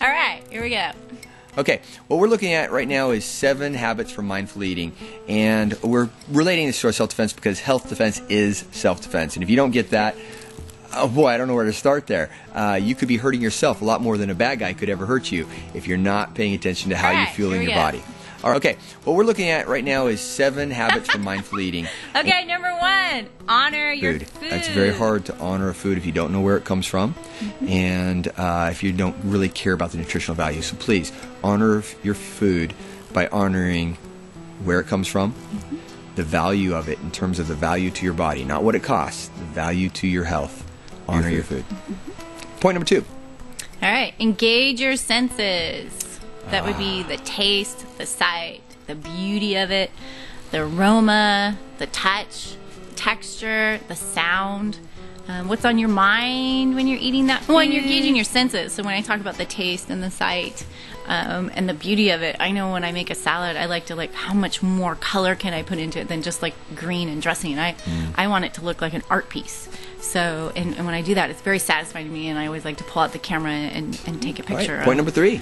All right, here we go. Okay, what we're looking at right now is 7 habits for mindful eating, and we're relating this to our self-defense because health defense is self-defense. And if you don't get that, oh boy, I don't know where to start there. You could be hurting yourself a lot more than a bad guy could ever hurt you if you're not paying attention to how you feel in your body. All right, okay, what we're looking at right now is 7 habits for mindful eating. Okay, number 1, honor your food. It's very hard to honor a food if you don't know where it comes from, and if you don't really care about the nutritional value. So please honor your food by honoring where it comes from, the value of it in terms of the value to your body, not what it costs, the value to your health. Honor your food. Point number 2. All right, engage your senses. That would be the taste, the sight, the beauty of it, the aroma, the touch, the texture, the sound. What's on your mind when you're eating that food? Well, you're gauging your senses. So when I talk about the taste and the sight and the beauty of it, I know when I make a salad, I like to how much more color can I put into it than just like green and dressing. I want it to look like an art piece. So, and when I do that, it's very satisfying to me, and I always like to pull out the camera and take a picture. Point number 3.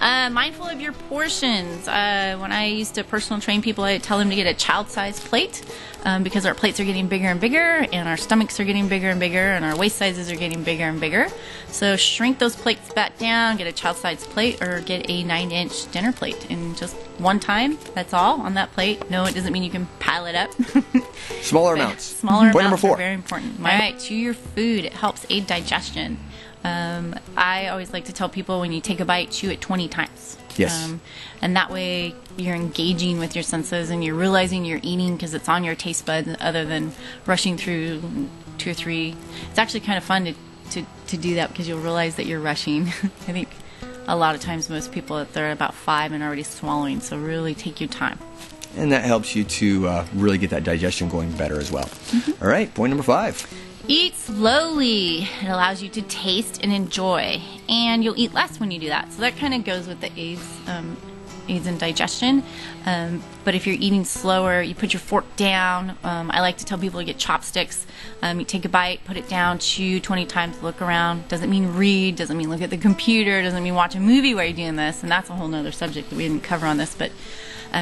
Mindful of your portions. When I used to personal train people, I tell them to get a child-sized plate because our plates are getting bigger and bigger, and our stomachs are getting bigger and bigger, and our waist sizes are getting bigger and bigger. So shrink those plates back down, get a child-sized plate, or get a 9-inch dinner plate in just one time. That's all on that plate. No, it doesn't mean you can pile it up. Smaller amounts. Smaller Point amounts number 4. are very important. All right, chew your food. It helps aid digestion. I always like to tell people when you take a bite, chew it 20 times. Yes. And that way you're engaging with your senses and you're realizing you're eating because it's on your taste buds other than rushing through 2 or 3. It's actually kind of fun to do that because you'll realize that you're rushing. I think a lot of times most people, they're about 5 and already swallowing, so really take your time. And that helps you to really get that digestion going better as well. All right, point number 5. Eat slowly. It allows you to taste and enjoy, and you'll eat less when you do that. So that kind of goes with the aids in digestion. But if you're eating slower, you put your fork down. I like to tell people to get chopsticks. You take a bite, put it down, chew 20 times, look around. Doesn't mean read, doesn't mean look at the computer, doesn't mean watch a movie while you're doing this, and that's a whole nother subject that we didn't cover on this, but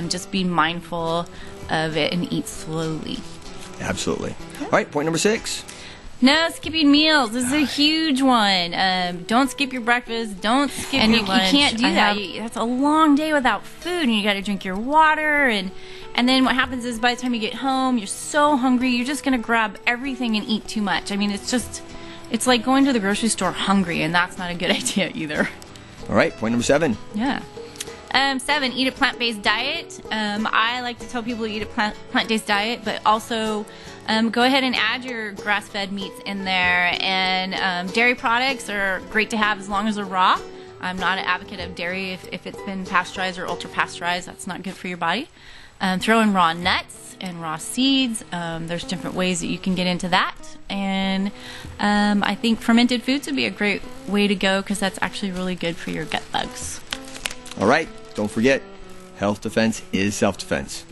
just be mindful of it and eat slowly. Absolutely. All right, point number 6. No skipping meals. This is a huge one. Don't skip your breakfast. Don't skip your lunch. You can't do that. That's a long day without food, and you got to drink your water. And then what happens is by the time you get home, you're so hungry, you're just going to grab everything and eat too much. I mean, it's like going to the grocery store hungry, and that's not a good idea either. All right, point number 7. Yeah. 7, eat a plant-based diet. I like to tell people to eat a plant-based diet, but also go ahead and add your grass-fed meats in there. And dairy products are great to have as long as they're raw. I'm not an advocate of dairy if it's been pasteurized or ultra-pasteurized. That's not good for your body. Throw in raw nuts and raw seeds. There's different ways that you can get into that. And I think fermented foods would be a great way to go because that's actually really good for your gut bugs. All right, don't forget, health defense is self-defense.